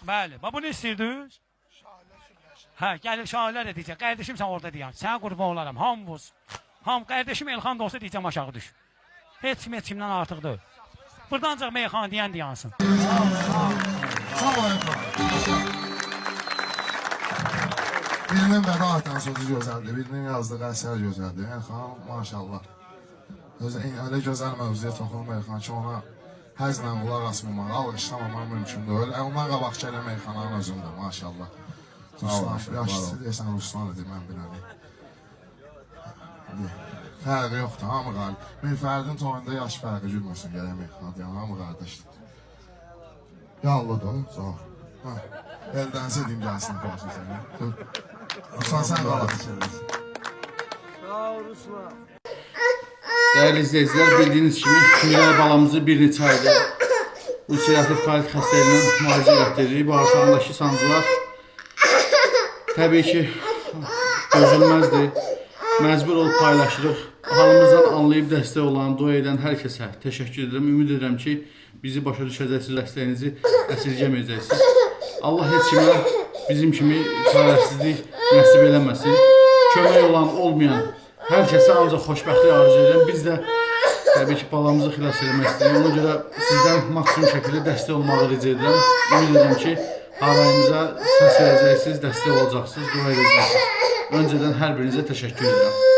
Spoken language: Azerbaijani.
Bəli. Bu ne istirdiniz? Hə, gəlib şahilər də deyəcək. Qardaşım sən orada deyəm. Sənə qurban olaram. Hamımız. Qardaşım Elxan da olsa deyəcəm aşağı düş. Heç kimdən artıq deyil. Buradan ancaq meyxana deyən deyansın. Birinin vəda atan sözü gözəldir, birinin yazdığı əsər gözəldir. Elxan maşallah. Öyle gözəl mövzuya toxunub Elxan ki, ona həzlə qulaq asmamaq, alqışlamamaq mümkün deyil. Ondan qabaq gələn Elxanın özündür, maşallah. Yaşlısı deyəsən Ruslan idi, mən biləliyim. Fərqi yoxdur, hamı qalib. Mirfərdin toyunda yaş fərqi gülməsin gələn Elxan deyən, hamı qardaşdır. Yallıdır, sağ ol. Eldənizə deyim gəlsin qarşı səni. Ruslan sən qalaq. Sağ ol Ruslan. Değerli izleyiciler, bildiğiniz gibi Miray balamızı bir neçə aydır ulserativ kolit xəstəliyindən müalicə etdiririk. Bağırsağındakı sancılar təbii ki dözülməzdir. Məcbur olub paylaşırıq. Halımızdan anlayıb dəstək olan, dua edən hər kəsə təşəkkür edirəm. Ümid edirəm ki bizi başa düşəcəksiniz, dəstəyinizi əsirgəməyəcəksiniz. Allah heç kimə bizim kimi çarəsizlik nəsib eləməsin. Kömək olan, olmayan hər kəsə ancaq xoşbəxtlik arzu edirəm. Biz də təbii ki balamızı xilas etmək istəyirik. Ona görə sizdən maksimum şəkildə dəstək olmağı rica edirəm. Ümid edirəm ki harayımıza səs verəcəksiniz, dəstək olacaqsınız, dua edəcəksiniz. Öncədən hər birinizə təşəkkür edirəm.